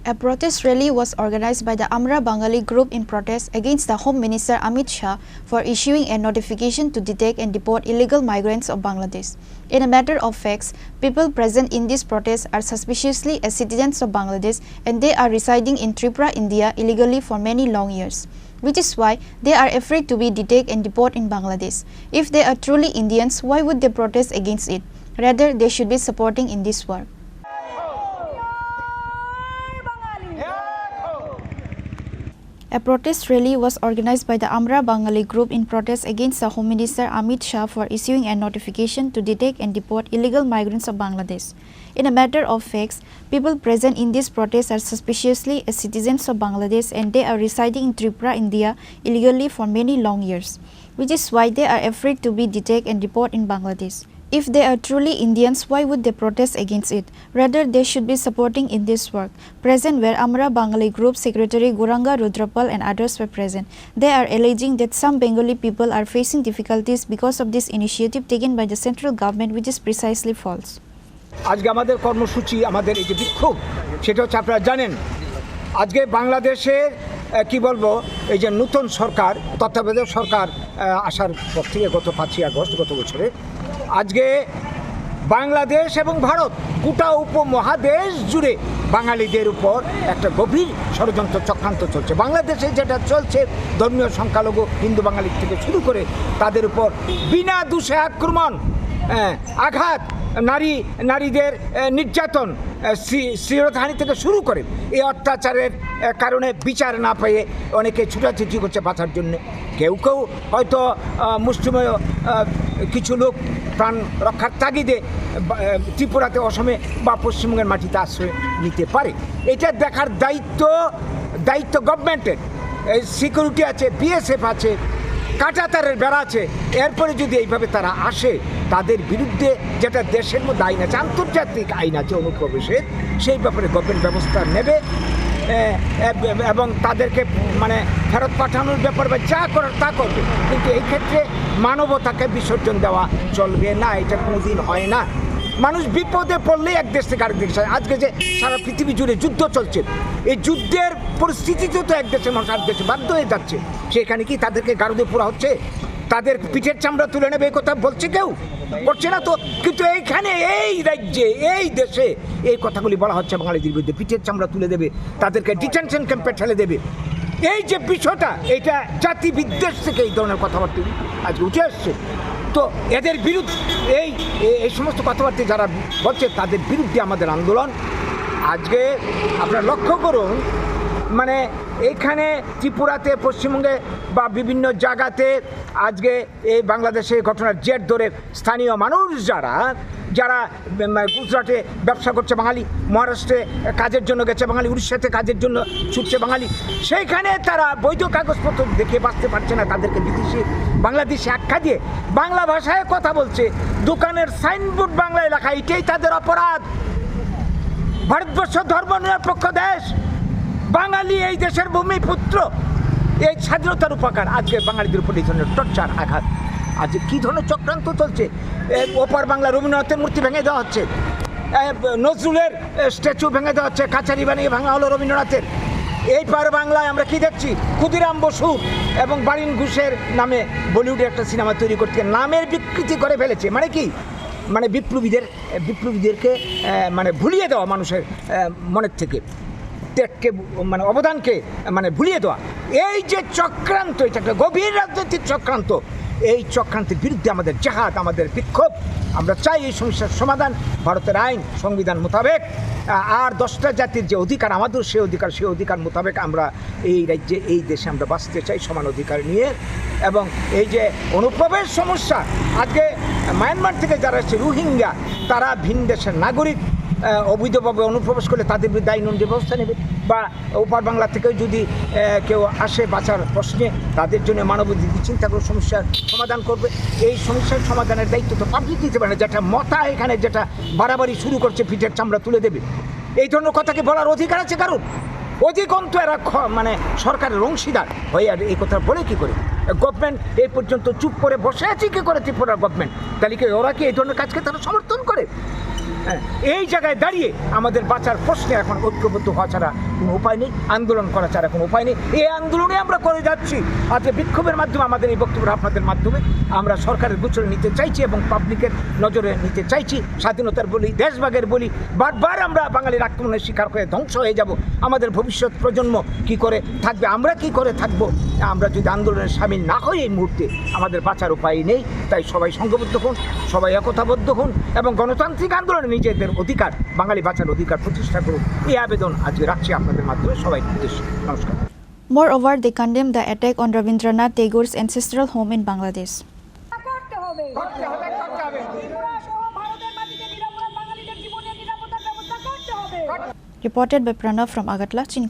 A protest rally was organized by the Amra Bangali group in protest against the Home Minister Amit Shah for issuing a notification to detect and deport illegal migrants of Bangladesh. In a matter of facts, people present in this protest are suspiciously as citizens of Bangladesh and they are residing in Tripura, India illegally for many long years, which is why they are afraid to be detained and deported in Bangladesh. If they are truly Indians, why would they protest against it? Rather, they should be supporting in this work. A protest rally was organized by the Amra Bangali group in protest against the Home Minister Amit Shah for issuing a notification to detect and deport illegal migrants of Bangladesh. In a matter of facts, people present in this protest are suspiciously as citizens of Bangladesh and they are residing in Tripura, India illegally for many long years, which is why they are afraid to be detained and deported in Bangladesh. If they are truly Indians, why would they protest against it? Rather, they should be supporting in this work. Present were Amra Bangali Group Secretary Khorang and others were present. They are alleging that some Bengali people are facing difficulties because of this initiative taken by the central government, which is precisely false. আজকে আমাদের কর্মসূচি আমাদের এই যে বিক্ষোভ সেটা হচ্ছে আপনারা জানেন আজকে বাংলাদেশের কি বলবো এই যে নতুন সরকার তত্ত্বাবধায়ক সরকার আসার পর থেকে গত 5 আগস্ট গত বছরে আজকে বাংলাদেশ এবং ভারত গোটা উপমহাদেশ জুড়ে বাঙালিদের উপর একটা গভীর ষড়যন্ত্র চক্রান্ত চলছে। বাংলাদেশে যেটা চলছে ধর্মীয় সংখ্যালঘু হিন্দু বাঙালি থেকে শুরু করে তাদের উপর বিনা দোষে আক্রমণ আঘাত নারীদের নির্যাতন শ্লীলতাহানি থেকে শুরু করে এই অত্যাচারের কারণে বিচার না পেয়ে অনেকে ছুটাছুটি করছে বাঁচার জন্য। কেউ কেউ হয়তো মুষ্টিমেয় কিছু লোক প্রাণ রক্ষার তাগিদে ত্রিপুরাতে অসমে বা পশ্চিমবঙ্গের মাটিতে আশ্রয় নিতে পারে। এটা দেখার দায়িত্ব গভর্নমেন্টের। সিকিউরিটি আছে, বিএসএফ আছে, কাঁটাতারের বেড়া আছে। এরপরে যদি এইভাবে তারা আসে তাদের বিরুদ্ধে যেটা দেশের মধ্যে আইন আছে, আন্তর্জাতিক আইন আছে অনুপ্রবেশের, সেই ব্যাপারে গভর্নমেন্ট ব্যবস্থা নেবে এবং তাদেরকে মানে ফেরত পাঠানোর ব্যাপারে যা করার তা করবে। কিন্তু এই ক্ষেত্রে মানবতাকে বিসর্জন দেওয়া চলবে না, এটা কোনোদিন হয় না। মানুষ বিপদে পড়লে এক দেশ থেকে আরেক দেশে, আজকে যে সারা পৃথিবী জুড়ে যুদ্ধ চলছে, এই যুদ্ধের পরিস্থিতিতে তো এক দেশের মানুষ আরেক দেশে বাধ্য হয়ে যাচ্ছে। সেখানে কি তাদেরকে গারদে পোড়া হচ্ছে, তাদের পিঠের চামড়া তুলে নেবে এই কথা বলছে কেউ? করছে না তো। কিন্তু এইখানে এই রাজ্যে এই দেশে এই কথাগুলি বলা হচ্ছে বাঙালিদের বিরুদ্ধে, পিঠের চামড়া তুলে দেবে, তাদেরকে ডিটেনশন ক্যাম্পে ঠেলে দেবে। এই যে বিষয়টা, এটা জাতি বিদ্বেষ থেকে এই ধরনের কথাবার্তা আজকে উঠে আসছে। তো এদের বিরুদ্ধে এই সমস্ত কথাবার্তা যারা বলছে তাদের বিরুদ্ধে আমাদের আন্দোলন। আজকে আপনারা লক্ষ্য করুন, মানে এইখানে ত্রিপুরাতে, পশ্চিমবঙ্গে বা বিভিন্ন জায়গাতে আজকে এই বাংলাদেশে ঘটনার জের ধরে স্থানীয় মানুষ যারা গুজরাটে ব্যবসা করছে বাঙালি, মহারাষ্ট্রে কাজের জন্য গেছে বাঙালি, উড়িষ্যাতে কাজের জন্য ছুটছে বাঙালি, সেইখানে তারা বৈধ কাগজপত্র দেখে বাঁচতে পারছে না, তাদেরকে বাংলাদেশি আখ্যা দিয়ে বাংলা ভাষায় কথা বলছে, দোকানের সাইনবোর্ড বাংলায় লেখা, এটাই তাদের অপরাধ। ভারতবর্ষ ধর্মনিরপেক্ষ দেশ, বাঙালি এই দেশের ভূমিপুত্র, এই স্বাধীনতার উপকার। আজকে বাঙালিদের উপর এই ধরনের টর্চার আঘাত, আজকে কী ধরনের চক্রান্ত চলছে। ওপার বাংলা রবীন্দ্রনাথের মূর্তি ভেঙে দেওয়া হচ্ছে, নজরুলের স্ট্যাচু ভেঙে দেওয়া হচ্ছে, কাছারি বানিয়ে ভাঙা হলো রবীন্দ্রনাথের। এই পার বাংলায় আমরা কি দেখছি, ক্ষুদিরাম বসু এবং বারিন ঘোষের নামে বলিউডে একটা সিনেমা তৈরি করতে নামের বিকৃতি করে ফেলেছে। মানে কি, মানে বিপ্লবীদেরকে মানে ভুলিয়ে দেওয়া মানুষের মনের থেকে, ত্যাগকে মানে অবদানকে মানে ভুলিয়ে দেওয়া। এই যে চক্রান্ত, এটা একটা গভীর রাজনৈতিক চক্রান্ত। এই চক্রান্তের বিরুদ্ধে আমাদের জেহাদ, আমাদের বিক্ষোভ। আমরা চাই এই সমস্যার সমাধান ভারতের আইন সংবিধান মোতাবেক, আর 10টা জাতির যে অধিকার আমাদের, সেই অধিকার মোতাবেক আমরা এই রাজ্যে এই দেশে আমরা বাঁচতে চাই সমান অধিকার নিয়ে। এবং এই যে অনুপ্রবেশ সমস্যা, আজকে মায়ানমার থেকে যারা এসছে রোহিঙ্গা, তারা ভিন দেশের নাগরিক, অবৈধভাবে অনুপ্রবেশ করলে তাদের বিরুদ্ধে আইন ব্যবস্থা নেবে। বা ওপার বাংলা থেকেও যদি কেউ আসে বাঁচার প্রশ্নে, তাদের জন্য মানবাধিকার চিন্তা করে সমস্যার সমাধান করবে। এই সমস্যার সমাধানের দায়িত্ব তো পাবলিক নিতে পারে না। যেটা মতা এখানে যেটা বাড়াবাড়ি শুরু করছে, পিঠের চামড়া তুলে দেবে, এই ধরনের কথাকে বলার অধিকার আছে কারণ? অধিকন্তু এরা মানে সরকারের অংশীদার হয়ে আর এই কথা বলে কী করে? গভর্নমেন্ট এই পর্যন্ত চুপ করে বসে আছে কী করে? ত্রিপুরার গভর্নমেন্ট, তাহলে কি ওরা কি এই ধরনের কাজকে তারা সমর্থন করে? এই জায়গায় দাঁড়িয়ে আমাদের বাঁচার প্রশ্নে এখন ঐক্যবদ্ধ হওয়া ছাড়া কোনো উপায় নেই, আন্দোলন করা ছাড়া কোনো উপায় নেই। এই আন্দোলনে আমরা করে যাচ্ছি। আজকে বিক্ষোভের মাধ্যমে আমাদের এই বক্তব্য আপনাদের মাধ্যমে আমরা সরকারের গোচরে নিতে চাইছি এবং পাবলিকের নজরে নিতে চাইছি। স্বাধীনতার বলি, দেশভাগের বলি, বারবার আমরা বাঙালির আক্রমণের শিকার হয়ে ধ্বংস হয়ে যাব। আমাদের ভবিষ্যৎ প্রজন্ম কি করে থাকবে, আমরা কি করে থাকব, আমরা যদি আন্দোলনে সামিল না হই এই মুহূর্তে আমাদের বাঁচার উপায় নেই। তাই সবাই সংঘবদ্ধ হন, সবাই একতাবদ্ধ হন এবং গণতান্ত্রিক আন্দোলনে নিজেদের অধিকার, বাঙালি বাঁচার অধিকার প্রতিষ্ঠা করুন। এই আবেদন আজকে রাখছি আপনাদের মাধ্যমে সবাই উদ্দেশ্যে। নমস্কার। Moreover, they condemned the attack on Rabindranath Tagore's ancestral home in Bangladesh. Reported by Pranav from Agatla, Chini.